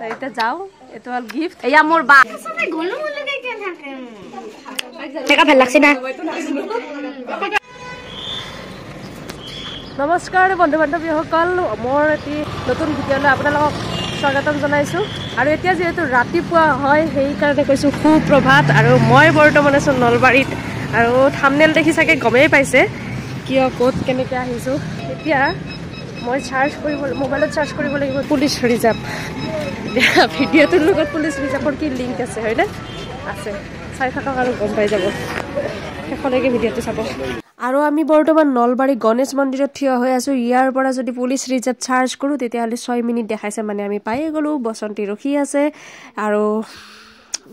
এতিয়া যাও এটো অল গিফট এয়া মোর বা সবে গলু লাগে কে থাকে দেখা ভাল লাগছে না নমস্কাৰ বন্ধু বান্ধৱীসকল মোৰ এটি নতুন ভিডিঅ'লৈ আপোনালোকক স্বাগতম জনাইছো আৰু এতিয়া যেহেতু ৰাতিপুৱা হয় সেই কাৰণে কৈছো সুপ্ৰভাত আৰু মই বৰ্তমান আছো নলবাৰীত আৰু থাম্বনেল দেখি চাগে গমেই পাইছে কিয় ক'ত কেনেকৈ আহিছো এতিয়া মই চাৰ্চ কৰিব মোবাইলত চাৰ্চ কৰিব লাগিব পুলিচ ৰিজাৰ্ভ ভিডিঅ'টোৰ লগত পুলিচ ৰিজাৰ্ভৰ কি লিংক আছে হয়নে আছে চাই থাকক আৰু গম পাই যাব শেষলৈকে ভিডিঅ'টো চাব আৰু আমি বৰ্তমান নলবাৰী গণেশ মন্দিৰত থিয় হৈ আছো ইয়াৰ পৰা যদি পুলিচ ৰিজাৰ্ভ চাৰ্জ কৰো তেতিয়াহ'লে 6 মিনিট দেখাইছে মানে আমি পাই গ'লো বসন্তী ৰখি আছে আৰু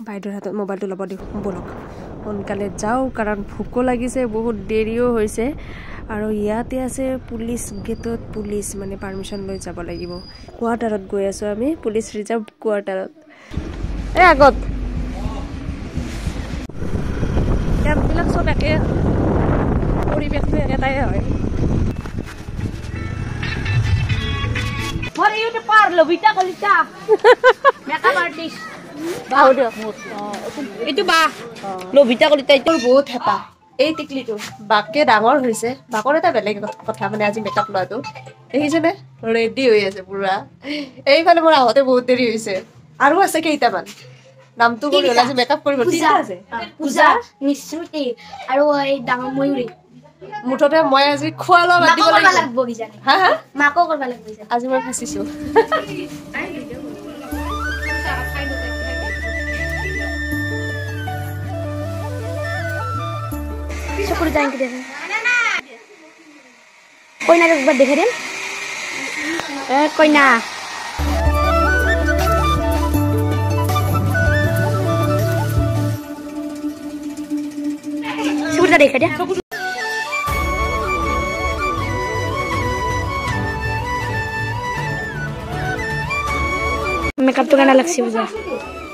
বাইদেউৰ হাতত মোবাইলটো ল'ব দিওঁ বলক সোনকালে যাও কাৰণ ভোকো লাগিছে বহুত দেৰিও হৈছে আৰু ইয়াতে আছে পুলিচ গেটত পুলিচ মানে পাৰমিশন লৈ যাব লাগিব কোৱাৰ্টাৰত গৈ আছো আমি পুলিচ ৰিজাৰ্ভ কোৱাৰ্টাৰত এই আগত কেম্পবিলাক সব একে পৰিৱেশটো একেটাই হয় Hari ini par lebih tak kali tak. Makeup artist. বাহু দিয়ক Itu bah. Lebih tak kali tak itu. বহুত হেঁপাহ এই টিকলিটো বাকে ডাঙৰ হৈছে বাকৰ এটা বেলেগ কথা মানে আজি মেকআপ লোৱাটো দেখিছেনে ৰেডি হৈ আছে পুৰা এইফালে মোৰ আহোঁতে বহুত দেৰি হৈছে আৰু আছে কেইটামান নামটো কৰি আজি মেকআপ কৰিব তিনিটা আছে Puja, Nisuti, আৰু এই ডাঙৰ ময়ূৰী মুঠতে মই আজি খোৱা লোৱা বাদ দিব মাকো লাগিব কৰিব কিজানি হা হা মাকো কৰিব লাগিব কিজানি আজি মই ফাঁচিছো চকুৰ যাই কি দেখে কইনাক একবাৰ দেখে দিম কইনা চকুৰটা দেখে দিয়া মেকআপ তো কেনা লাগছে বুঝা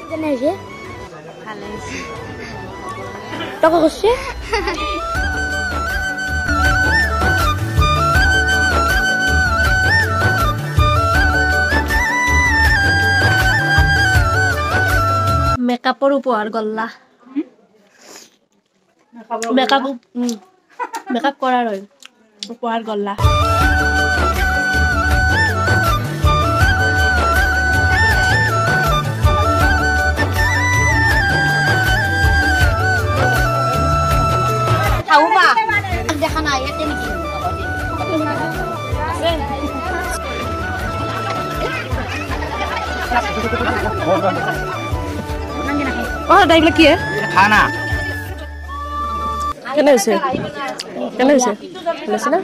কেনে হইছে ভালো হইছে টকা করছে মেকআপৰ উপহাৰ গল্লা মেকআপ কৰাৰ হয় উপহাৰ গল্লা tahu ba দেখা নাই এতে নাকি দাইগুলো কি খানা কেনে হৈছে না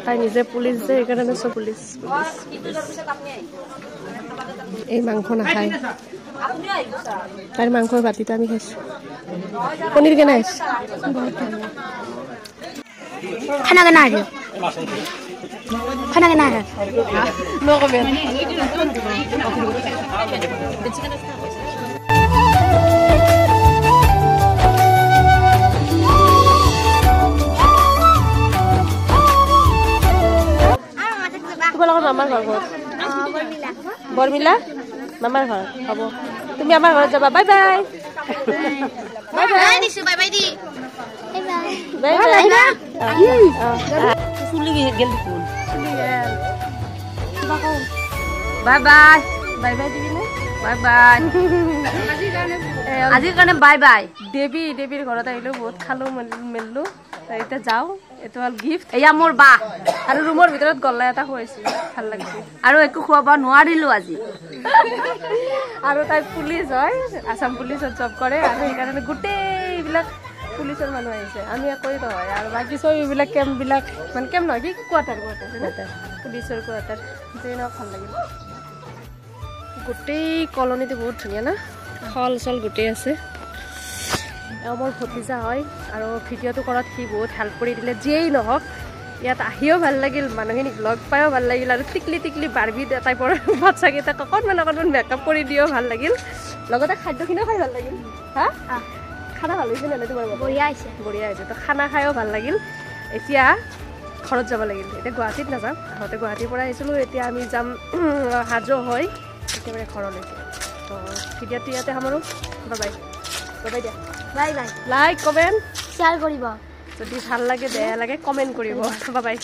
তাই নিজে পুলিচ যে এইকাৰণে চব পুলিচ এই মাংস নাখায় তাইৰ মাংসৰ বাতিটো আমি খাইছো পনীৰ কেনে আছে খানা কেনা আছে খানা কেনা আছে নকবে তোমালোকৰ মামাৰ ঘৰ ক'ত বৰমিলা মামাৰ ঘৰ হ'ব তুমি আমাৰ ঘৰত যাবা বাই বাই বাই বাই নিছো bye by the bye bye চুলি গেল কোন বাই বাই বাই বাই দিবি নে বাই বাই আজিৰ কাৰণে বাই বাই দেৱীৰ ঘৰত আহিলো বহুত খালো মেলিলো এতিয়া যাও এটো অল গিফট এয়া মোৰ বা আৰু ৰুমৰ ভিতৰত গল্লা এটা খুৱাইছো ভাল লাগিছে আৰু একো খুৱাব নোৱাৰিলো আজি আৰু তাই পুলিচ হয় আসাম পুলিচত জব কৰে আৰু সেইকাৰণে গোটেইবিলাক পুলিচৰ মানুহ আহিছে আমি একোৱেই নহয় আৰু বাকী চব এইবিলাক কেম্পবিলাক মানে কেম্প নহয় কি কোৱাৰ্টাৰ পুলিচৰ কোৱাৰ্টাৰ ট্ৰেইনত ভাল লাগিল গোটেই কলনীটো বহুত ধুনীয়া না হল চল গোটেই আছে মোৰ ভতিজা হয় আৰু ভিডিঅ'টো কৰাত সি বহুত হেল্প কৰি দিলে যিয়েই নহওক ইয়াত আহিও ভাল লাগিল মানুহখিনিক লগ পায়ো ভাল লাগিল আৰু টিকলি বাৰ্বি টাইপৰ বাচ্চাকেইটাক অকণমান মেকআপ কৰি দিও ভাল লাগিল লগতে খাদ্যখিনিও খাই ভাল লাগিল হা খানা ভাল হৈছে নে তোমাৰ বঢ়িয়া হৈছে তো খানা খাইও ভাল লাগিল এতিয়া ঘৰত যাব লাগিল এতিয়া গুৱাহাটীত নাযাম আগতে গুৱাহাটীৰ পৰা আহিছিলোঁ এতিয়া আমি যাম হাজো হৈ একেবাৰে ঘৰলৈকে তো ভিডিঅ'টো ইয়াতে সামৰোঁ বাই বাই দিয়া bye bye like comment share কৰিব যদি ভাল লাগে বেয়া লাগে কমেণ্ট কৰিব বাই